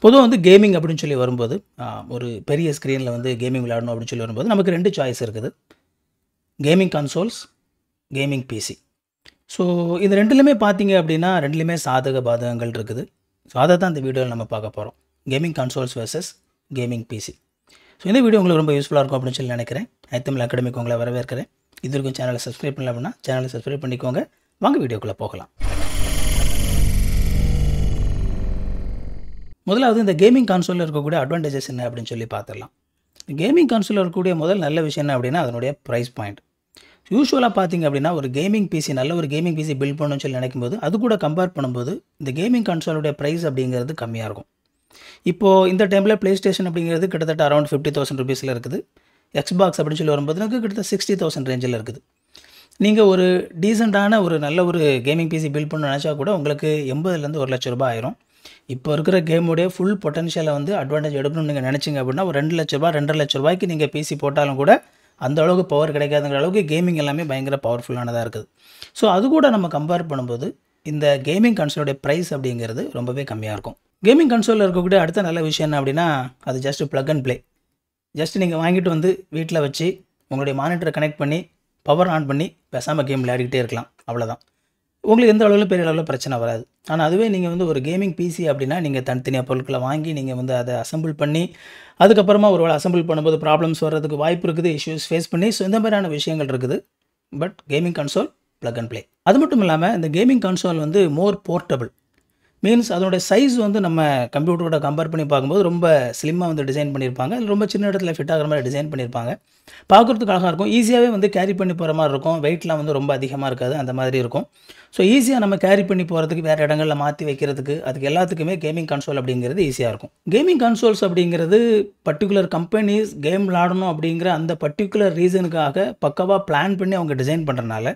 பொதுவாக வந்து கேமிங் அப்படின்னு சொல்லி வரும்போது ஒரு பெரிய ஸ்க்ரீனில் வந்து கேமிங் விளையாடணும் அப்படின்னு சொல்லி வரும்போது நமக்கு 2 சாய்ஸ் இருக்குது. Gaming consoles, gaming PC. So இது ரெண்டுலையுமே பார்த்தீங்க அப்படின்னா ரெண்டுலேயுமே சாதக பாதகங்கள் இருக்குது. ஸோ அதை தான் இந்த வீடியோவில் நம்ம பார்க்க போகிறோம். Gaming consoles versus gaming PC. So இந்த வீடியோ உங்களுக்கு ரொம்ப யூஸ்ஃபுல்லாக இருக்கும் அப்படின்னு சொல்லி நினைக்கிறேன். ஐத்தமிழ் அகாடமிக்கு உங்களை வரவேற்கிறேன். இது வரைக்கும் சேனலை சப்ஸ்கிரைப் பண்ணல அப்படின்னா சேனலை சப்ஸ்கிரைப் பண்ணிக்கோங்க. வாங்க வீடியோக்குள்ளே போகலாம். முதலாவது இந்த கேமிங் கான்சோலில் இருக்கக்கூடிய அட்வான்டேஜஸ் என்ன அப்படின்னு சொல்லி பார்த்துடலாம். கேமிங் கான்சோலில் இருக்கக்கூடிய முதல் நல்ல விஷயம் என்ன அப்படின்னா அதனுடைய ப்ரைஸ் பாயிண்ட். யூஸ்வலாக பார்த்தீங்க அப்படின்னா ஒரு கேமிங் பிசி நல்ல ஒரு கேமிங் பிசி பில்ட் பண்ணணும்னு சொல்லி நினைக்கும்போது அது கூட கம்பேர் பண்ணும்போது இந்த கேமிங் கான்சோலுடைய ப்ரைஸ் அப்படிங்கிறது கம்மியாக இருக்கும். இப்போது இந்த டைமில் ப்ளே ஸ்டேஷன் அப்படிங்கிறது கிட்டத்தட்ட அரௌண்ட் 50,000 ருபீஸில் இருக்குது. எக்ஸ்பாக்ஸ் அப்படின்னு சொல்லி வரும்போது கிட்டத்தட்ட 60,000 ரேஞ்சில் இருக்குது. நீங்கள் ஒரு டீசெண்டான ஒரு நல்ல ஒரு கேமிங் பிசி பில்ட் பண்ணணும்னு நினச்சா கூட உங்களுக்கு 80,000 1 லட்ச ரூபாய் ஆயிரும். இப்போ இருக்கிற கேமுடைய ஃபுல் பொட்டன்ஷியலை வந்து அட்வான்டேஜ் எடுக்கணும்னு நீங்கள் நினச்சிங்க அப்படின்னா ஒரு 2 லட்ச ரூபாய் 2.5 லட்ச ரூபாய்க்கு நீங்கள் பிசி போட்டாலும் கூட அந்த அளவுக்கு பவர் கிடைக்காதுங்கிற அளவுக்கு கேமிங் எல்லாமே பயங்கர பவர்ஃபுல்லானதாக இருக்குது. ஸோ அது கூட நம்ம கம்பேர் பண்ணும்போது இந்த கேமிங் கன்சோலுடைய ப்ரைஸ் அப்படிங்கிறது ரொம்பவே கம்மியாக இருக்கும். கேமிங் கன்சோலில் இருக்கக்கூடிய அடுத்த நல்ல விஷயம் என்ன அப்படின்னா அது just plug and play. Just நீங்கள் வாங்கிட்டு வந்து வீட்டில் வச்சு உங்களுடைய மானிட்டரை கனெக்ட் பண்ணி பவர் ஆன் பண்ணி பேசாமல் கேம் விளையாடிக்கிட்டே இருக்கலாம். அவ்வளோதான். உங்களுக்கு எந்த அளவில் பெரிய அளவில் பிரச்சனை வராது. ஆனால் அதுவே நீங்கள் வந்து ஒரு கேமிங் பிசி அப்படின்னா நீங்கள் தனித்தனியாக பொருட்களை வாங்கி நீங்கள் வந்து அதை அசம்பிள் பண்ணி அதுக்கப்புறமா ஒரு வேளை அசம்பிள் பண்ணும்போது ப்ராப்ளம்ஸ் வர்றதுக்கு வாய்ப்பு இருக்குது, இஷ்யூஸ் ஃபேஸ் பண்ணி. ஸோ இந்த மாதிரியான விஷயங்கள் இருக்குது. But gaming console plug and play. அது மட்டும் இல்லாமல் இந்த கேமிங் கன்சோல் வந்து மோர் போர்ட்டபிள். மீன்ஸ் அதோடைய சைஸ் வந்து நம்ம கம்ப்யூட்டரோட கம்பேர் பண்ணி பார்க்கும்போது ரொம்ப ஸ்லிம்மாக வந்து டிசைன் பண்ணியிருப்பாங்க. அது ரொம்ப சின்ன இடத்துல ஃபிட் ஆகிற மாதிரி டிசைன் பண்ணியிருப்பாங்க. பார்க்குறதுக்கு அழகாக இருக்கும். ஈஸியாகவே வந்து கேரி பண்ணி போகிற மாதிரி இருக்கும். வெயிட்லாம் வந்து ரொம்ப அதிகமாக இருக்காது, அந்த மாதிரி இருக்கும். ஸோ ஈஸியாக நம்ம கேரி பண்ணி போகிறதுக்கு வேறு இடங்களில் மாற்றி வைக்கிறதுக்கு அதுக்கு எல்லாத்துக்குமே கேமிங் கன்சோல் அப்படிங்கிறது ஈஸியாக இருக்கும். கேமிங் கன்சோல்ஸ் அப்படிங்கிறது பர்டிகுலர் கம்பெனிஸ் கேம் விளாடணும் அப்படிங்கிற அந்த பர்டிகுலர் ரீசனுக்காக பக்கவாக பிளான் பண்ணி அவங்க டிசைன் பண்ணுறதுனால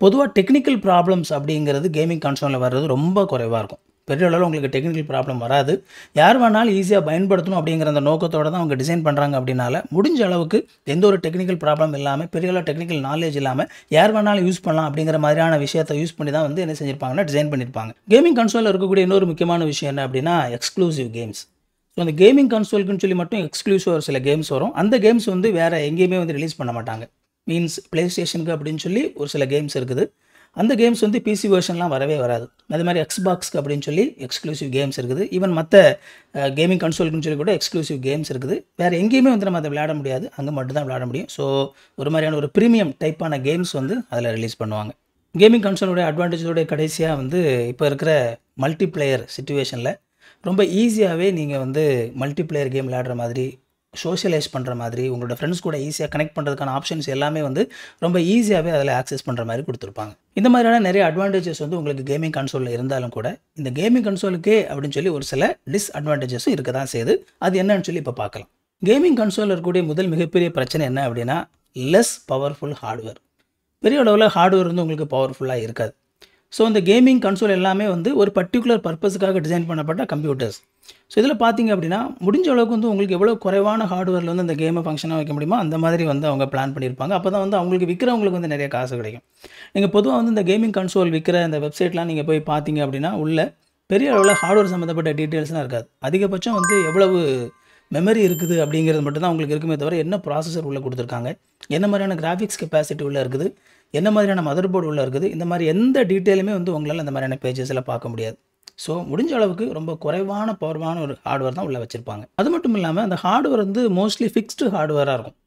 பொதுவாக டெக்னிக்கல் ப்ராப்ளம்ஸ் அப்படிங்கிறது கேமிங் கன்சோலில் வர்றது ரொம்ப குறைவாக இருக்கும். பெரிய அளவில் உங்களுக்கு டெக்னிக்கல் ப்ராப்ளம் வராது. யார் வேணாலும் ஈஸியாக பயன்படுத்தணும் அப்படிங்கிற அந்த நோக்கத்தோடு தான் அவங்க டிசைன் பண்ணுறாங்க. அப்படின்னால முடிஞ்ச அளவுக்கு எந்த ஒரு டெக்னிக்கல் ப்ராப்ளம் இல்லாமல் பெரிய அளவு டெக்னிக்கல் நாலேஜ் இல்லாமல் யார் வேணாலும் யூஸ் பண்ணலாம் அப்படிங்கிற மாதிரியான விஷயத்தை யூஸ் பண்ணி தான் வந்து என்ன செஞ்சிருப்பாங்கன்னா டிசைன் பண்ணியிருப்பாங்க. கேமிங் கன்சோலில் இருக்கக்கூடிய இன்னொரு முக்கியமான விஷயம் என்ன அப்படின்னா எக்ஸ்க்ளூசிவ் கேம்ஸ். ஸோ அந்த கேமிங் கன்சோலுக்குன்னு சொல்லி மட்டும் எக்ஸ்க்ளூசிவ் ஒரு சில கேம்ஸ் வரும். அந்த கேம்ஸ் வந்து வேறு எங்கேயுமே வந்து ரிலீஸ் பண்ண மாட்டாங்க. மீன்ஸ் ப்ளே ஸ்டேஷனுக்கு அப்படின்னு சொல்லி ஒரு சில கேம்ஸ் இருக்குது. அந்த கேம்ஸ் வந்து பிசி வெர்ஷன்லாம் வரவே வராது. அது மாதிரி எக்ஸ்பாக்ஸ்க்கு அப்படின்னு சொல்லி எக்ஸ்க்ளூசிவ் கேம்ஸ் இருக்குது. ஈவன் மற்ற கேமிங் கன்சோலுக்குன்னு சொல்லி கூட எக்ஸ்க்ளூசிவ் கேம்ஸ் இருக்குது. வேறு எங்கேயுமே வந்து நம்ம அதை விளையாட முடியாது, அங்கே மட்டும் தான் விளையாட முடியும். ஸோ ஒரு மாதிரியான ஒரு ப்ரீமியம் டைப்பான கேம்ஸ் வந்து அதில் ரிலீஸ் பண்ணுவாங்க. கேமிங் கன்சோலுடைய அட்வான்டேஜோடைய கடைசியாக வந்து இப்போ இருக்கிற மல்டிப்ளேயர் சிச்சுவேஷனில் ரொம்ப ஈஸியாகவே நீங்கள் வந்து மல்டிப்ளேயர் கேம் விளையாடுற மாதிரி, சோஷியலைஸ் பண்ணுற மாதிரி, உங்களோட ஃப்ரெண்ட்ஸ் கூட ஈஸியாக கனெக்ட் பண்ணுறதுக்கான ஆப்ஷன்ஸ் எல்லாமே வந்து ரொம்ப ஈஸியாகவே அதில் ஆக்சஸ் பண்ணுற மாதிரி கொடுத்துருப்பாங்க. இந்த மாதிரியான நிறைய அட்வான்டேஜஸ் வந்து உங்களுக்கு கேமிங் கன்சோலில் இருந்தாலும் கூட இந்த கேமிங் கன்சோலுக்கே அப்படின்னு சொல்லி ஒரு சில டிஸ்அட்வான்டேஜஸும் இருக்க தான் செய்யுது. அது என்னன்னு சொல்லி இப்போ பார்க்கலாம். கேமிங் கன்சோலில் இருக்கக்கூடிய முதல் மிகப்பெரிய பிரச்சனை என்ன அப்படின்னா லெஸ் பவர்ஃபுல் ஹார்ட்வேர். பெரிய அளவில் ஹார்ட்வேர் வந்து உங்களுக்கு பவர்ஃபுல்லாக இருக்காது. ஸோ இந்த கேமிங் கன்சோல் எல்லாமே வந்து ஒரு பர்டிகுலர் பர்பஸுக்காக டிசைன் பண்ணப்பட்ட கம்ப்யூட்டர்ஸ். ஸோ இதில் பார்த்தீங்க அப்படின்னா முடிஞ்ச அளவுக்கு வந்து உங்களுக்கு எவ்வளோ குறைவான ஹார்ட்வேரில் வந்து அந்த கேமை ஃபங்க்ஷனாக வைக்க முடியுமோ அந்த மாதிரி வந்து அவங்க பிளான் பண்ணியிருப்பாங்க. அப்போ தான் வந்து அவங்களுக்கு விற்கிறவங்களுக்கு வந்து நிறைய காசு கிடைக்கும். நீங்கள் பொதுவாக வந்து இந்த கேமிங் கன்சோல் விற்கிற இந்த வெப்சைட்லாம் நீங்கள் போய் பார்த்தீங்க அப்படின்னா உள்ள பெரிய அளவில் ஹார்ட்வேர் சம்மந்தப்பட்ட டீட்டெயில்ஸ்லாம் இருக்காது. அதிகபட்சம் வந்து எவ்வளவு மெமரி இருக்குது அப்படிங்கிறது மட்டும் தான் உங்களுக்கு இருக்குமே தவிர என்ன ப்ராசஸர் உள்ளே கொடுத்துருக்காங்க, என்ன மாதிரியான கிராஃபிக்ஸ் கெப்பாசிட்டி உள்ளே இருக்குது, என்ன மாதிரியான மதர்போர்டு உள்ளே இருக்குது, இந்த மாதிரி எந்த டீட்டெயிலுமே வந்து உங்களால் இந்த மாதிரியான பேஜஸில் பார்க்க முடியாது. ஸோ முடிஞ்ச அளவுக்கு ரொம்ப குறைவான பவர்வான ஒரு ஹார்ட்வேர் தான் உள்ளே வச்சுருப்பாங்க. அது மட்டும் இல்லாமல் அந்த ஹார்ட்வேர் வந்து மோஸ்ட்லி ஃபிக்ஸ்டு ஹார்ட்வேராக இருக்கும்.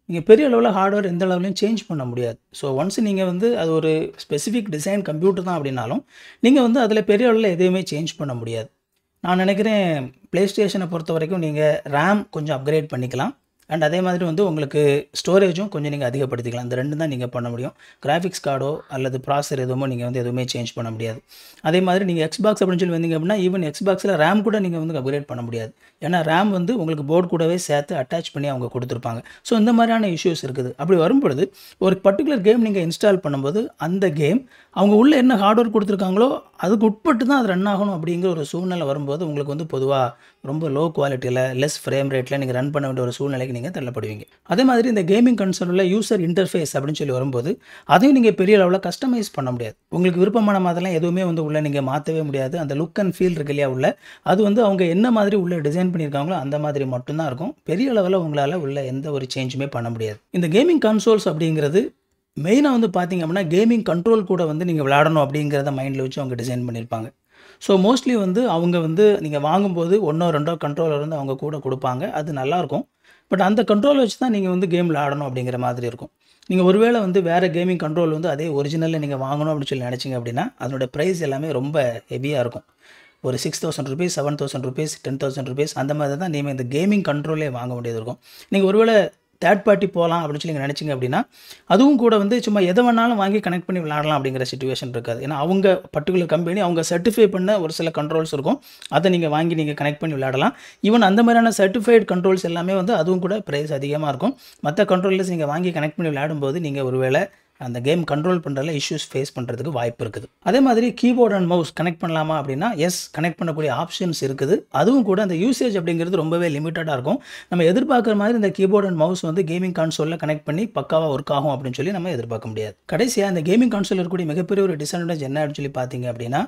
நீங்கள் பெரிய அளவில் ஹார்ட்வேர் எந்த அளவுலையும் சேஞ்ச் பண்ண முடியாது. ஸோ ஒன்ஸ் நீங்கள் வந்து அது ஒரு ஸ்பெசிஃபிக் டிசைன் கம்ப்யூட்டர் தான் அப்படின்னாலும் நீங்கள் வந்து அதில் பெரிய அளவில் எதையுமே சேஞ்ச் பண்ண முடியாது. நான் நினைக்கிறேன் ப்ளே ஸ்டேஷனை பொறுத்த வரைக்கும் நீங்கள் ரேம் கொஞ்சம் அப்கிரேட் பண்ணிக்கலாம். அண்ட் அதே மாதிரி வந்து உங்களுக்கு ஸ்டோரேஜும் கொஞ்சம் நீங்கள் அதிகப்படுத்திக்கலாம். இந்த ரெண்டு தான் நீங்கள் பண்ண முடியும். கிராஃபிக்ஸ் கார்டோ அல்லது ப்ராசஸர் எதுவுமோ நீங்கள் வந்து எதுவுமே சேஞ்ச் பண்ண முடியாது. அதே மாதிரி நீங்கள் எக்ஸ்பாக்ஸ் அப்படின்னு சொல்லி வந்தீங்க அப்படின்னா ஈவன் எக்ஸ்பாக்ஸில் ரேம் கூட நீங்கள் வந்து அப்கிரேட் பண்ண முடியாது. ஏன்னா ரேம் வந்து உங்களுக்கு போர்டு கூடவே சேர்த்து அட்டாச் பண்ணி அவங்க கொடுத்துருப்பாங்க. ஸோ இந்த மாதிரியான இஷ்யூஸ் இருக்குது. அப்படி வரும்பொழுது ஒரு பர்டிகுலர் கேம் நீங்கள் இன்ஸ்டால் பண்ணும்போது அந்த கேம் அவங்க உள்ளே என்ன ஹார்ட்வேர் கொடுத்துருக்காங்களோ அதுக்கு உட்பட்டு தான் அது ரன் ஆகணும் அப்படிங்கிற ஒரு சூழ்நிலை வரும்போது உங்களுக்கு வந்து பொதுவாக ரொம்ப லோ குவாலிட்டியில் லெஸ் ஃப்ரேம் ரேட்டில் நீங்கள் ரன் பண்ண வேண்டிய ஒரு சூழ்நிலைக்கு நிலைக்கு நீங்கள் தள்ளப்படுவீங்க. அதே மாதிரி இந்த கேமிங் கன்சோலில் யூசர் இன்டர்ஃபேஸ் அப்படின்னு சொல்லி வரும்போது அதையும் நீங்கள் பெரிய அளவில் கஸ்டமைஸ் பண்ண முடியாது. உங்களுக்கு விருப்பமான மாதிரிலாம் எதுவுமே வந்து உள்ள நீங்கள் மாற்றவே முடியாது. அந்த லுக் அண்ட் ஃபீல் இருக்கு இல்லையா உள்ள, அது வந்து அவங்க என்ன மாதிரி உள்ள டிசைன் பண்ணியிருக்காங்களோ அந்த மாதிரி மட்டும்தான் இருக்கும். பெரிய அளவில் உங்களால் உள்ள எந்த ஒரு சேஞ்சுமே பண்ண முடியாது. இந்த கேமிங் கன்சோல்ஸ் அப்படிங்கிறது மெயினாக வந்து பார்த்தீங்க அப்படின்னா கேமிங் கண்ட்ரோல் கூட வந்து நீங்கள் விளையாடணும் அப்படிங்கிறத மைண்டில் வச்சு அவங்க டிசைன் பண்ணியிருப்பாங்க. ஸோ மோஸ்ட்லி வந்து அவங்க வந்து நீங்கள் வாங்கும்போது 1 2 கண்ட்ரோலர் வந்து அவங்க கூட கொடுப்பாங்க. அது நல்லாயிருக்கும். பட் அந்த கண்ட்ரோல் வச்சு தான் நீங்கள் வந்து கேம் விளையாடணும் அப்படிங்கிற மாதிரி இருக்கும். நீங்கள் ஒருவேளை வந்து வேறு கேமிங் கண்ட்ரோல் வந்து அதே ஒரிஜினலில் நீங்கள் வாங்கணும் அப்படின்னு சொல்லி நினச்சிங்க அப்படின்னா அதனோட ப்ரைஸ் எல்லாமே ரொம்ப ஹெவியாக இருக்கும். ஒரு 6000 ரூபீஸ், 7000 ரூபீஸ், 10,000 ரூபீஸ் அந்த மாதிரி தான் நீங்கள் இந்த கேமிங் கண்ட்ரோலே வாங்க வேண்டியது இருக்கும். நீங்கள் ஒருவேளை தேர்ட் பார்ட்டி போகலாம் அப்படின்னு சொல்லி நீங்கள் நினச்சிங்க அப்படின்னா அதுவும் கூட வந்து சும்மா எதை வேணாலும் வாங்கி கனெக்ட் பண்ணி விளையாடலாம் அப்படிங்கிற சிச்சுவேஷன் இருக்காது. ஏன்னா அவங்க பர்டிகுலர் கம்பெனி அவங்க சர்டிஃபை பண்ண ஒரு சில கண்ட்ரோல்ஸ் இருக்கும். அதை நீங்கள் வாங்கி நீங்கள் கனெக்ட் பண்ணி விளையாடலாம். ஈவன் அந்த மாதிரியான சர்டிஃபைடு கண்ட்ரோல்ஸ் எல்லாமே வந்து அதுவும் கூட ப்ரைஸ் அதிகமாக இருக்கும். மற்ற கண்ட்ரோல்ஸ் நீங்கள் வாங்கி கனெக்ட் பண்ணி விளையாடும்போது நீங்கள் ஒருவேளை அந்த கேம் கண்ட்ரோல் பண்ணுறதுல இஷ்யூஸ் ஃபேஸ் பண்ணுறதுக்கு வாய்ப்பு இருக்குது. அதே மாதிரி கீபோர்ட் அண்ட் மவுஸ் கனெக்ட் பண்ணலாமா அப்படின்னா எஸ், கனெக்ட் பண்ணக்கூடிய ஆப்ஷன்ஸ் இருக்குது. அதுவும் கூட அந்த யூசேஜ் அப்படிங்கிறது ரொம்பவே லிமிட்டடாக இருக்கும். நம்ம எதிர்பார்க்குற மாதிரி இந்த கீபோர்ட் அண்ட் மவுஸ் வந்து கேமிங் கான்சோலில் கனெக்ட் பண்ணி பக்காவாக ஒர்க் ஆகும் அப்படின்னு சொல்லி நம்ம எதிர்பார்க்க முடியாது. கடைசியாக இந்த கேமிங் கான்சோல் இருக்கக்கூடிய மிகப்பெரிய ஒரு டிஸ்அட்வான்டேஜ் என்ன அப்படின்னு சொல்லி பார்த்தீங்க அப்படின்னா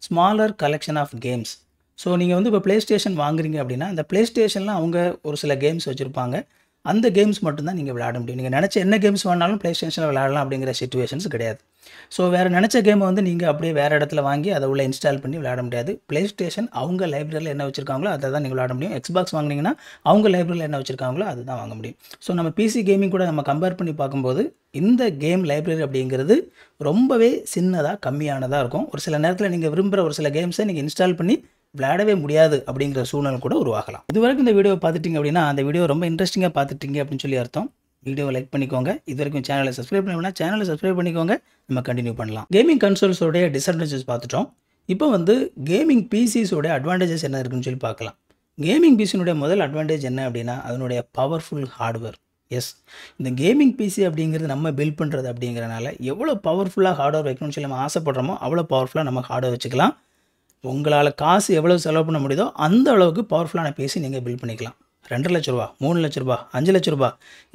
smaller collection of games. So நீங்கள் வந்து இப்போ ப்ளே ஸ்டேஷன் வாங்குறீங்க அப்படின்னா அந்த ப்ளே ஸ்டேஷனில் அவங்க ஒரு சில கேம்ஸ் வச்சுருப்பாங்க. அந்த கேம்ஸ் மட்டும்தான் நீங்கள் விளையாட முடியும். நீங்கள் நினச்ச என்ன கேம்ஸ் வேணாலும் ப்ளே ஸ்டேஷனில் விளையாடலாம் அப்படிங்கிற சிச்சுவேஷன்ஸ் கிடையாது. ஸோ வேறு நினச்ச கேமை வந்து நீங்கள் அப்படியே வேறு இடத்துல வாங்கி அதை உள்ள இன்ஸ்டால் பண்ணி விளையாட முடியாது. ப்ளே ஸ்டேஷன் அவங்க லைப்ரரியில் என்ன வச்சுருக்காங்களோ அதை தான் நீங்கள் விளையாட முடியும். எக்ஸ்பாக்ஸ் வாங்கினீங்கன்னா அவங்க லைப்ரரியில் என்ன வச்சுருக்காங்களோ அது தான் வாங்க முடியும். ஸோ நம்ம பிசி கேமிங் கூட நம்ம கம்பேர் பண்ணி பார்க்கும்போது இந்த கேம் லைப்ரரி அப்படிங்கிறது ரொம்பவே சின்னதாக கம்மியானதாக இருக்கும். ஒரு சில நேரத்தில் நீங்கள் விரும்புகிற ஒரு சில கேம்ஸை நீங்கள் இன்ஸ்டால் பண்ணி விளையாடவே முடியாது அப்படிங்கிற சூழ்நிலை கூட உருவாகலாம். இதுவரைக்கும் இந்த வீடியோ பார்த்துட்டிங்க அப்படின்னா அந்த வீடியோ ரொம்ப இன்ட்ரெஸ்டிங்காக பார்த்துட்டீங்க அப்படின்னு சொல்லி அர்த்தம். வீடியோவை லைக் பண்ணிக்கோங்க. இது வரைக்கும் சேனலை சப்ஸ்கிரைப் பண்ணி சேனலை சப்ஸ்கிரைப் பண்ணிக்கோங்க. நம்ம கண்டினியூ பண்ணலாம். கேமிங் கன்சோல்ஸோடைய டிஸ்அட்வான்டேஜஸ் பார்த்துட்டோம். இப்போ வந்து கேமிங் பிசிஸோட அட்வான்டேஜஸ் என்ன இருக்குன்னு சொல்லி பார்க்கலாம். கேமிங் பிசினுடைய முதல் அட்வான்டேஜ் என்ன அப்படின்னா அதனுடைய பவர்ஃபுல் ஹார்ட்வேர். எஸ், இந்த கேமிங் பிசி அப்படிங்கிறது நம்ம பில்ட் பண்ணுறது அப்படிங்கிறனால எவ்வளோ பவர்ஃபுல்லாக ஹார்ட்வேர் வைக்கணும்னு சொல்லி நம்ம ஆசைப்படுறோமோ அவ்வளோ பவர்ஃபுல்லாக நம்ம ஹார்ட்வேர் வச்சுக்கலாம். உங்களால் காசு எவ்வளோ செலவு பண்ண முடியுதோ அந்த அளவுக்கு பவர்ஃபுல்லான பிசி நீங்கள் பில்ட் பண்ணிக்கலாம். 2 லட்ச ரூபா, 3 லட்ச ரூபா, 5 லட்ச ரூபா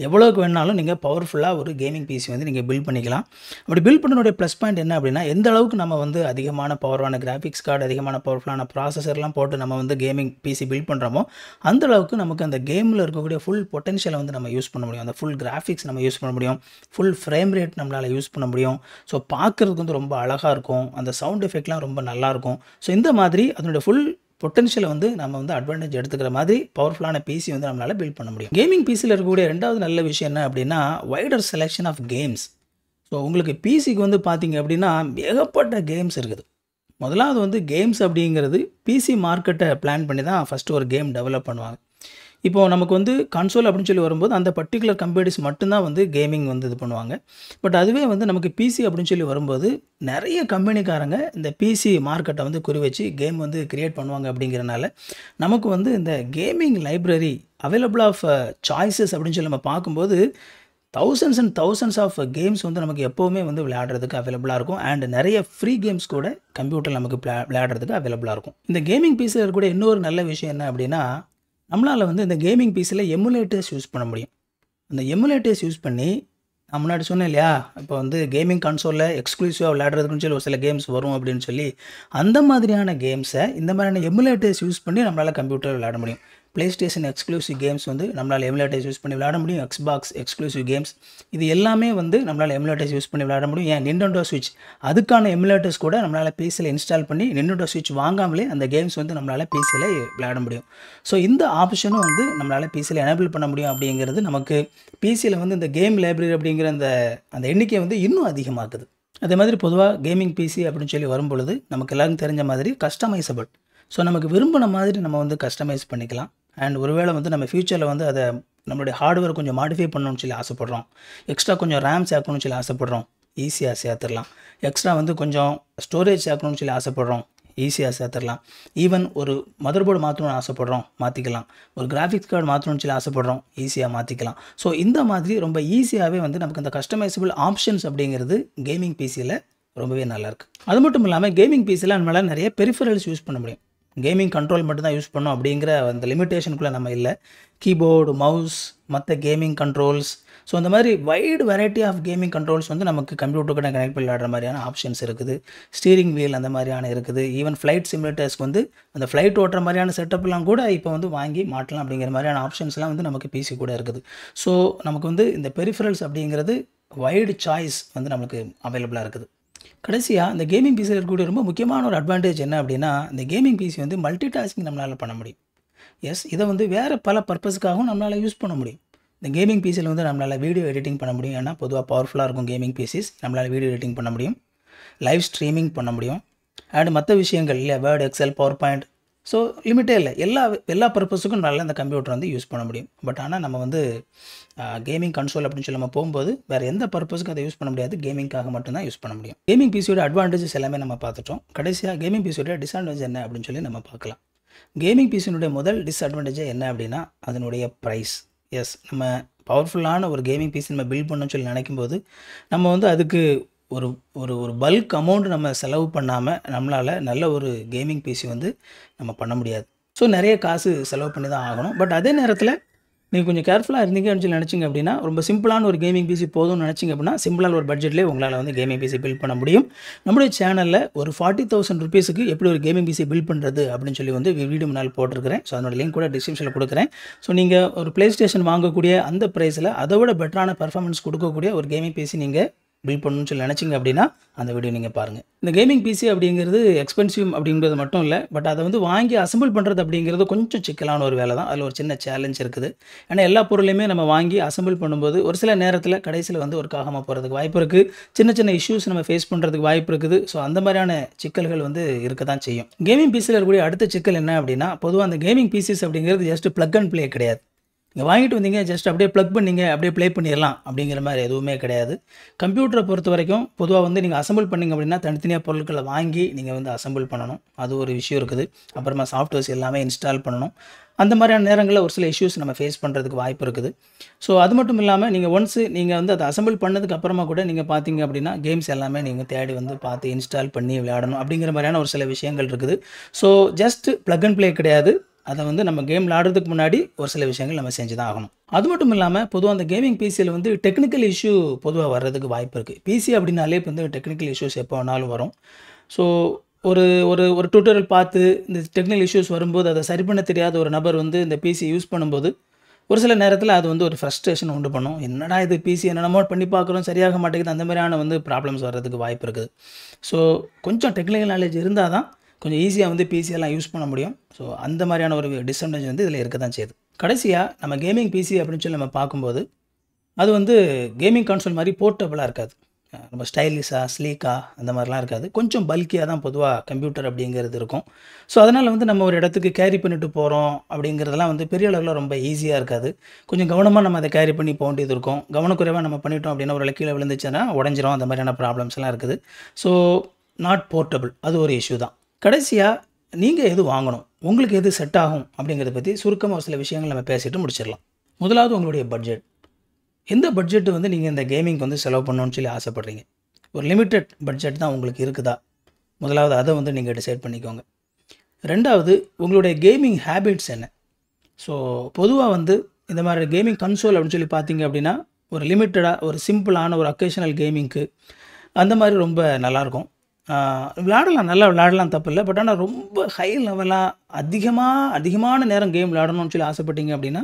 எவ்வளோக்கு வேணாலும் நீங்கள் பவர்ஃபுல்லாக ஒரு கேமிங் பிசி வந்து நீங்கள் பில்ட் பண்ணிக்கலாம். அப்படி பில்ட் பண்ணனுடைய ப்ளஸ் பாயிண்ட் என்ன அப்படின்னா எந்த அளவுக்கு நம்ம வந்து அதிகமான பவர்வான கிராஃபிக்ஸ் கார்டு, அதிகமான பவர்ஃபுல்லான ப்ராசஸர்லாம் போட்டு நம்ம வந்து கேமிங் பிசி பில்ட் பண்ணுறோமோ அந்த அளவுக்கு நமக்கு அந்த கேமில் இருக்கக்கூடிய ஃபுல் பொட்டன்ஷியலை வந்து நம்ம யூஸ் பண்ண முடியும். அந்த ஃபுல் கிராஃபிக்ஸ் நம்ம யூஸ் பண்ண முடியும். ஃபுல் ஃப்ரேம் ரேட் நம்மளால் யூஸ் பண்ண முடியும். ஸோ பார்க்குறதுக்கு வந்து ரொம்ப அழகாக இருக்கும். அந்த சவுண்ட் எஃபெக்ட்லாம் ரொம்ப நல்லாயிருக்கும். ஸோ இந்த மாதிரி அதனுடைய ஃபுல் பொட்டன்ஷியலை வந்து நம்ம வந்து அட்வான்டேஜ் எடுத்துக்கிற மாதிரி பவர்ஃபுல்லான பிசி வந்து நம்மளால் பில்ட் பண்ண முடியும். கேமிங் பிசியில் இருக்கக்கூடிய ரெண்டாவது நல்ல விஷயம் என்ன அப்படின்னா wider selection of games. So உங்களுக்கு பிசிக்கு வந்து பார்த்தீங்க அப்படின்னா ஏகப்பட்ட கேம்ஸ் இருக்குது. முதலாவது வந்து கேம்ஸ் அப்படிங்கிறது பிசி மார்க்கெட்டை பிளான் பண்ணி தான் ஃபஸ்ட்டு ஒரு கேம் டெவலப் பண்ணுவாங்க. இப்போது நமக்கு வந்து கன்சோல் அப்படின்னு சொல்லி வரும்போது அந்த பர்டிகுலர் கம்பெனிஸ் மட்டும்தான் வந்து கேமிங் வந்து இது பண்ணுவாங்க. பட் அதுவே வந்து நமக்கு பிசி அப்படின்னு சொல்லி வரும்போது நிறைய கம்பெனிக்காரங்க இந்த பிசி மார்க்கெட்டை வந்து குறி வச்சு கேம் வந்து கிரியேட் பண்ணுவாங்க. அப்படிங்கிறனால நமக்கு வந்து இந்த gaming library available of choices அப்படின்னு சொல்லி நம்ம பார்க்கும்போது thousands and thousands of games வந்து நமக்கு எப்போவுமே வந்து விளையாடுறதுக்கு அவைலபிளாக இருக்கும். அண்ட் நிறைய ஃப்ரீ கேம்ஸ் கூட கம்ப்யூட்டர் நமக்கு விளையாடுறதுக்கு அவைலபிளாக இருக்கும். இந்த கேமிங் பிசியில் இருக்கக்கூடிய இன்னொரு நல்ல விஷயம் என்ன அப்படின்னா நம்மளால் வந்து இந்த கேமிங் பிசியில் எமுலேட்டர்ஸ் யூஸ் பண்ண முடியும். அந்த எமுலேட்டர்ஸ் யூஸ் பண்ணி நான் முன்னாடி சொன்னேன் இல்லையா, இப்போ வந்து கேமிங் கன்சோலில் எக்ஸ்க்ளூசிவாக விளையாடுறதுக்குன்னு சொல்லி ஒரு சில கேம்ஸ் வரும் அப்படின்னு சொல்லி அந்த மாதிரியான கேம்ஸை இந்த மாதிரியான எமுலேட்டர்ஸ் யூஸ் பண்ணி நம்மளால் கம்ப்யூட்டர் விளையாட முடியும். ப்ளே ஸ்டேஷன் எக்ஸ்க்ளூசிவ் கேம்ஸ் வந்து நம்மளால் எமுலேட்டர்ஸ் யூஸ் பண்ணி விளையாட முடியும். எக்ஸ்பாக்ஸ் எக்ஸ்க்ளூசிவ் கேம்ஸ் இது எல்லாமே வந்து நம்மளால் எமுலேட்டர்ஸ் யூஸ் பண்ணி விளையாட முடியும். ஏன் நிண்டெண்டோ ஸ்விட்ச் அதுக்கான எமுலேட்டர்ஸ் கூட நம்மளால் பிசியில் இன்ஸ்டால் பண்ணி நிண்டெண்டோ ஸ்விட்ச் வாங்காமலே அந்த கேம்ஸ் வந்து நம்மளால் பிசியில் விளையாட முடியும். ஸோ இந்த ஆப்ஷனும் வந்து நம்மளால் பிசியில் எனேபிள் பண்ண முடியும். அப்படிங்கிறது நமக்கு பிசியில் வந்து இந்த கேம் லைப்ரரி அப்படிங்கிற அந்த எண்ணிக்கை வந்து இன்னும் அதிகமாகுது. அதே மாதிரி பொதுவாக கேமிங் பிசி அப்படின்னு சொல்லி வரும்பொழுது நமக்கு எல்லாருக்கும் தெரிஞ்ச மாதிரி கஸ்டமைசபிள். ஸோ நமக்கு விரும்பின மாதிரி நம்ம வந்து கஸ்டமைஸ் பண்ணிக்கலாம். அண்ட் ஒருவேளை வந்து நம்ம ஃப்யூச்சரில் வந்து அதை நம்மளுடைய ஹார்ட்வேர் கொஞ்சம் மாடிஃபை பண்ணணும்னு சொல்லி ஆசைப்பட்றோம், எக்ஸ்ட்ரா கொஞ்சம் ரேம் சேர்க்கணும்னு சொல்லி ஆசைப்பட்றோம், ஈஸியாக சேர்த்துடலாம். எக்ஸ்ட்ரா வந்து கொஞ்சம் ஸ்டோரேஜ் சேர்க்கணும்னு சொல்லி ஆசைப்பட்றோம், ஈஸியாக சேர்த்துடலாம். ஈவன் ஒரு மதர்போர்டு மாற்றணும்னு ஆசைப்பட்றோம், மாற்றிக்கலாம். ஒரு கிராஃபிக்ஸ் கார்டு மாற்றணும்னு சொல்லி ஆசைப்பட்றோம், ஈஸியாக மாற்றிக்கலாம். ஸோ இந்த மாதிரி ரொம்ப ஈஸியாகவே வந்து நமக்கு அந்த கஸ்டமைசபிள் ஆப்ஷன்ஸ் அப்படிங்கிறது கேமிங் பிசியில் ரொம்பவே நல்லாயிருக்கு. அது மட்டும் இல்லாமல் கேமிங் பிசியில் நம்மளால் நிறைய பெரிஃபரல்ஸ் யூஸ் பண்ண முடியும். கேமிங் கண்ட்ரோல் மட்டும் தான் யூஸ் பண்ணோம் அப்படிங்கிற அந்த லிமிட்டேஷனுக்குள்ளே நம்ம இல்லை. கீபோர்டு, மவுஸ், மற்ற கேமிங் கண்ட்ரோல்ஸ், ஸோ அந்த மாதிரி wide variety of gaming controls வந்து நமக்கு கம்ப்யூட்டருக்கு கனெக்ட் பண்ணி விளையாடுற மாதிரியான ஆப்ஷன்ஸ் இருக்குது. ஸ்டீரிங் வீல் அந்த மாதிரியான இருக்குது. ஈவன் ஃப்ளைட் சிமுலேட்டர்ஸ்க்கு வந்து அந்த ஃப்ளைட் ஓட்டுற மாதிரியான செட்டப்லாம் கூட இப்போ வந்து வாங்கி மாட்டலாம் அப்படிங்கிற மாதிரியான ஆப்ஷன்ஸ்லாம் வந்து நமக்கு பிசி கூட இருக்குது. ஸோ நமக்கு வந்து இந்த பெரிஃபரல்ஸ் அப்படிங்கிறது வைடு சாய்ஸ் வந்து நமக்கு அவைலபிளாக இருக்குது. கடைசியாக இந்த கேமிங் பிசியில் இருக்கக்கூடிய ரொம்ப முக்கியமான ஒரு அட்வான்டேஜ் என்ன அப்படின்னா, இந்த கேமிங் பிசி வந்து மல்டி டாஸ்கிங் நம்மளால் பண்ண முடியும். எஸ், இதை வந்து வேறு பல பர்பஸ்க்காகவும் நம்மளால் யூஸ் பண்ண முடியும். இந்த கேமிங் பிசியில் வந்து நம்மளால் வீடியோ எடிட்டிங் பண்ண முடியும். ஏன்னா பொதுவாக பவர்ஃபுல்லாக இருக்கும் கேமிங் பிசிஸ். நம்மளால் வீடியோ எடிட்டிங் பண்ண முடியும், லைவ் ஸ்ட்ரீமிங் பண்ண முடியும், அண்ட் மற்ற விஷயங்கள் இல்லை word, Excel, PowerPoint, so லிமிட்டே இல்லை, எல்லா பர்பஸுக்கும் நல்லா இந்த கம்ப்யூட்டர் வந்து யூஸ் பண்ண முடியும். பட் ஆனால் நம்ம வந்து கேமிங் கன்சோல் அப்படின்னு சொல்லி நம்ம போகும்போது வேறு எந்த பர்பஸுக்கும் அதை யூஸ் பண்ண முடியாது, கேமிங்காக மட்டும்தான் யூஸ் பண்ண முடியும். கேமிங் பிசியோட அட்வான்டேஜஸ் எல்லாமே நம்ம பார்த்துட்டோம். கடைசியாக கேமிங் பிசியோட டிஸ்அட்வான்டேஜ் என்ன அப்படின்னு சொல்லி நம்ம பார்க்கலாம். கேமிங் பிசியினுடைய முதல் டிஸ்அட்வான்டேஜே என்ன அப்படின்னா அதனுடைய ப்ரைஸ். எஸ், நம்ம பவர்ஃபுல்லான ஒரு கேமிங் பிசி நம்ம பில்ட் பண்ணணும்னு சொல்லி நினைக்கும்போது நம்ம வந்து அதுக்கு ஒரு ஒரு ஒரு பல்க் அமௌண்ட் நம்ம செலவு பண்ணாமல் நம்மளால் நல்ல ஒரு கேமிங் பிசி வந்து நம்ம பண்ண முடியாது. ஸோ நிறைய காசு செலவு பண்ணி தான் ஆகணும். பட் அதே நேரத்தில் நீங்கள் கொஞ்சம் கேர்ஃபுல்லாக இருந்தீங்கன்னு சொல்லி நினச்சிங்க அப்படின்னா, ரொம்ப சிம்பிளான ஒரு கேமிங் பிசி போதும்னு நினச்சிங்க அப்படின்னா, சிம்பிளான ஒரு பட்ஜெட்லேயே உங்களால் வந்து கேமிங் பிசி பில்ட் பண்ண முடியும். நம்முடைய சேனலில் ஒரு 40,000 ருபீஸுக்கு எப்படி ஒரு கேமிங் பிசி பில்ட் பண்ணுறது அப்படின்னு சொல்லி வந்து வீடியோ முன்னால் போட்டிருக்கிறேன். ஸோ அதனோட லிங்க் கூட டிஸ்கிரிப்ஷனில் கொடுக்குறேன். ஸோ நீங்கள் ஒரு ப்ளே ஸ்டேஷன் வாங்கக்கூடிய அந்த ப்ரைஸில் அதை விட பெட்டரான பர்ஃபார்மன்ஸ் கொடுக்கக்கூடிய ஒரு கேமிங் பிசி நீங்கள் பில்ட் பண்ணணும்னு சொல்லி நினச்சிங்க அப்படின்னா அந்த வீடியோ நீங்கள் பாருங்கள். இந்த கேமிங் பிசி அப்படிங்கிறது எக்ஸ்பென்சிவ் அப்படிங்கிறது மட்டும் இல்லை, பட் அதை வந்து வாங்கி அசம்பிள் பண்ணுறது அப்படிங்கிறது கொஞ்சம் சிக்கலான ஒரு வேலை தான். அதில் ஒரு சின்ன சேலஞ்ச் இருக்குது. ஏன்னா எல்லா பொருளையுமே நம்ம வாங்கி அசம்பிள் பண்ணும்போது ஒரு சில நேரத்தில் கடைசியில் வந்து ஒர்க் ஆகாமல் போகிறதுக்கு வாய்ப்பு இருக்குது. சின்ன சின்ன இஷ்யூஸ் நம்ம ஃபேஸ் பண்ணுறதுக்கு வாய்ப்பு இருக்குது. ஸோ அந்த மாதிரியான சிக்கல்கள் வந்து இருக்க தான் செய்யும். கேமிங் பிசியில் இருக்கக்கூடிய அடுத்த சிக்கல் என்ன அப்படின்னா, பொதுவாக அந்த கேமிங் பிசிஸ் அப்படிங்கிறது ஜஸ்ட் ப்ளக் அண்ட் ப்ளே கிடையாது. நீங்கள் வாங்கிட்டு வந்தீங்க ஜஸ்ட் அப்படியே ப்ளக் பண்ணிங்க அப்படியே ப்ளே பண்ணிடலாம் அப்படிங்கிற மாதிரி எதுவுமே கிடையாது. கம்ப்யூட்டரை பொறுத்த வரைக்கும் பொதுவாக வந்து நீங்கள் அசம்பிள் பண்ணிங்க அப்படின்னா தனித்தனியாக பொருட்களை வாங்கி நீங்கள் வந்து அசம்பிள் பண்ணணும். அது ஒரு விஷயம் இருக்குது. அப்புறமா சாஃப்ட்வேர்ஸ் எல்லாமே இன்ஸ்டால் பண்ணணும். அந்த மாதிரியான நேரங்களில் ஒரு சில இஷ்யூஸ் நம்ம ஃபேஸ் பண்ணுறதுக்கு வாய்ப்பு இருக்குது. ஸோ அது மட்டும் இல்லாமல் நீங்கள் ஒன்ஸு நீங்கள் வந்து அதை அசம்பிள் பண்ணதுக்கு அப்புறமா கூட நீங்கள் பார்த்தீங்க அப்படின்னா கேம்ஸ் எல்லாமே நீங்கள் தேடி வந்து பார்த்து இன்ஸ்டால் பண்ணி விளையாடணும் அப்படிங்கிற மாதிரியான ஒரு சில விஷயங்கள் இருக்குது. So just plug and play கிடையாது. அதை வந்து நம்ம கேம் விளாடுறதுக்கு முன்னாடி ஒரு சில விஷயங்கள் நம்ம செஞ்சு தான் ஆகணும். அது மட்டும் இல்லாமல் பொதுவாக அந்த கேமிங் பிசியில் வந்து டெக்னிக்கல் இஷ்யூ பொதுவாக வர்றதுக்கு வாய்ப்பு இருக்குது. பிசி அப்படின்னாலே இப்போ வந்து டெக்னிக்கல் இஷ்யூஸ் எப்போ வேணாலும் வரும். ஸோ ஒரு ஒரு ஒரு டியூட்டோரியல் பார்த்து இந்த டெக்னிக்கல் இஷ்யூஸ் வரும்போது அதை சரி பண்ண தெரியாத ஒரு நபர் வந்து இந்த பிசி யூஸ் பண்ணும்போது ஒரு சில நேரத்தில் அது வந்து ஒரு ஃப்ரஸ்ட்ரேஷன் உண்டு பண்ணும். என்னடா இது பிசி என்னென்னமோ பண்ணி பார்க்குறோம் சரியாக மாட்டேங்குது, அந்த மாதிரியான வந்து ப்ராப்ளம்ஸ் வர்றதுக்கு வாய்ப்பு இருக்குது. ஸோ கொஞ்சம் டெக்னிக்கல் நாலேஜ் இருந்தால் தான் கொஞ்சம் ஈஸியாக வந்து பிசியெல்லாம் யூஸ் பண்ண முடியும். ஸோ அந்த மாதிரியான ஒரு டிஸ்அட்வான்டேஜ் வந்து இதில் இருக்க தான் செய்யுது. கடைசியாக நம்ம கேமிங் பிசி அப்படின்னு சொல்லி நம்ம பார்க்கும்போது அது வந்து கேமிங் கன்சோல் மாதிரி போர்ட்டபுளாக இருக்காது. ரொம்ப ஸ்டைலிஷாக ஸ்லீக்காக அந்த மாதிரிலாம் இருக்காது. கொஞ்சம் பல்கியாக தான் பொதுவாக கம்ப்யூட்டர் அப்படிங்கிறது இருக்கும். ஸோ அதனால் வந்து நம்ம ஒரு இடத்துக்கு கேரி பண்ணிட்டு போகிறோம் அப்படிங்கிறதெல்லாம் வந்து பெரிய அளவில் ரொம்ப ஈஸியாக இருக்காது. கொஞ்சம் கவனமாக நம்ம அதை கேரி பண்ணி போக வேண்டியது இருக்கும். கவனக்குறைவாக நம்ம பண்ணிட்டோம் அப்படின்னா ஒரு கீழே விழுந்துச்சுன்னா உடஞ்சிரும். அந்த மாதிரியான ப்ராப்ளம்ஸ்லாம் இருக்குது. ஸோ நாட் போர்ட்டபுள், அது ஒரு இஷ்யூ தான். கடைசியாக நீங்கள் எது வாங்கணும், உங்களுக்கு எது செட் ஆகும் அப்படிங்கிறத பற்றி சுருக்கமாக ஒரு சில விஷயங்கள் நம்ம பேசிட்டு முடிச்சிடலாம். முதலாவது உங்களுடைய பட்ஜெட். எந்த பட்ஜெட் வந்து நீங்கள் இந்த கேமிங்க்கு வந்து செலவு பண்ணணும்னு சொல்லி ஆசைப்பட்றீங்க? ஒரு லிமிட்டட் பட்ஜெட் தான் உங்களுக்கு இருக்குதா? முதலாவது அதை வந்து நீங்கள் டிசைட் பண்ணிக்கோங்க. ரெண்டாவது உங்களுடைய கேமிங் ஹேபிட்ஸ் என்ன? ஸோ பொதுவாக வந்து இந்த மாதிரி கேமிங் கன்சோல் அப்படின்னு சொல்லி பார்த்தீங்க அப்படின்னா ஒரு லிமிட்டடாக ஒரு சிம்பிளான ஒரு அக்கேஷனல் கேமிங்க்கு அந்த மாதிரி ரொம்ப நல்லாயிருக்கும். விளையாடலாம், நல்லா விளையாடலாம், தப்பு இல்லை. பட் ஆனால் ரொம்ப ஹை லெவலாக அதிகமான நேரம் கேம் விளையாடணும்னு சொல்லி ஆசைப்பட்டீங்க அப்படின்னா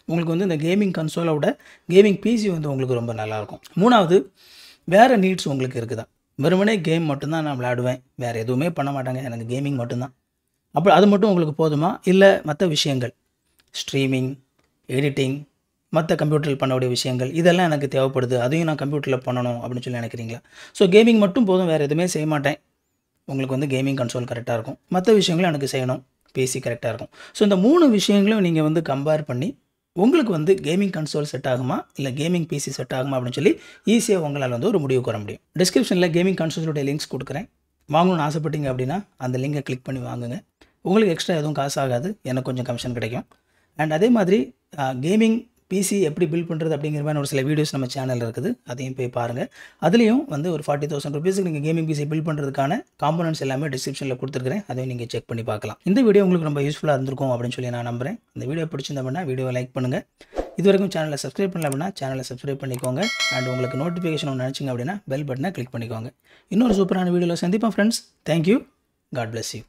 உங்களுக்கு வந்து இந்த கேமிங் கன்சோலோட கேமிங் பிசி வந்து உங்களுக்கு ரொம்ப நல்லாயிருக்கும். மூணாவது, வேறு நீட்ஸ் உங்களுக்கு இருக்குதா? வெறுமனே கேம் மட்டும்தான் நான் விளையாடுவேன், வேறு எதுவுமே பண்ண மாட்டாங்க, எனக்கு கேமிங் மட்டும்தான், அப்போ அது மட்டும் உங்களுக்கு போதுமா? இல்லை மற்ற விஷயங்கள் ஸ்ட்ரீமிங், எடிட்டிங், மற்ற கம்ப்யூட்டரில் பண்ணக்கூடிய விஷயங்கள் இதெல்லாம் எனக்கு தேவைப்படுது, அதையும் நான் கம்ப்யூட்டரில் பண்ணணும் அப்படின்னு சொல்லி நினைக்கிறீங்களா? ஸோ கேமிங் மட்டும் போதும், வேறு எதுவுமே செய்ய மாட்டேன், உங்களுக்கு வந்து கேமிங் கன்சோல் கரெக்டாக இருக்கும், மற்ற விஷயங்களும் எனக்கு செய்யணும், பிசி கரெக்டாக இருக்கும். ஸோ இந்த 3 விஷயங்களும் நீங்கள் வந்து கம்பேர் பண்ணி உங்களுக்கு வந்து கேமிங் கன்சோல் செட் ஆகுமா இல்லை கேமிங் பிசி செட் ஆகுமா அப்படின்னு சொல்லி ஈஸியாக உங்களால் வந்து ஒரு முடிவுக்கு வர முடியும். டிஸ்கிரிப்ஷனில் கேமிங் கன்சோலுடைய லிங்க்ஸ் கொடுக்குறேன். வாங்கணும்னு ஆசைப்பட்டீங்க அப்படின்னா அந்த லிங்கை கிளிக் பண்ணி வாங்குங்க. உங்களுக்கு எக்ஸ்ட்ரா எதுவும் காசு ஆகாது, எனக்கு கொஞ்சம் கமிஷன் கிடைக்கும். அண்ட் அதே மாதிரி கேமிங் பிசி எப்படி பில்ட் பண்ணுறது அப்படிங்கிற மாதிரி ஒரு சில வீடியோஸ் நம்ம சேனலில் இருக்குது, அதையும் போய் பாருங்கள். அதுலேயும் வந்து ஒரு 40,000 ருபீஸுக்கு நீங்கள் கேமிங் பிசி பில்ட் பண்ணுறதுக்கான காம்போனன்ட்ஸ் எல்லாமே டிஸ்கிரிப்ஷனில் கொடுத்துருக்கிறேன், அதையும் நீங்கள் செக் பண்ணி பார்க்கலாம். இந்த வீடியோ உங்களுக்கு ரொம்ப யூஸ்ஃபுல்லாக இருந்திருக்கும் அப்படின்னு சொல்லி நான் நம்புகிறேன். இந்த வீடியோ பிடிச்சிருந்தோம்னா வீடியோவை லைக் பண்ணுங்கள். இது வரைக்கும் சேனலை சப்ஸ்கிரைப் பண்ணல அப்படின்னா சேனலை சப்ஸ்கிரைப் பண்ணிக்கோங்க. அண்ட் உங்களுக்கு நோட்டிஃபிகேஷன் ஒன்று நினச்சிங்க அப்படின்னா பெல் பட்டனை கிளிக் பண்ணிக்கோங்க. இன்னொரு சூப்பரான வீடியோவில் சந்திப்போம் friends. Thank you. God bless you.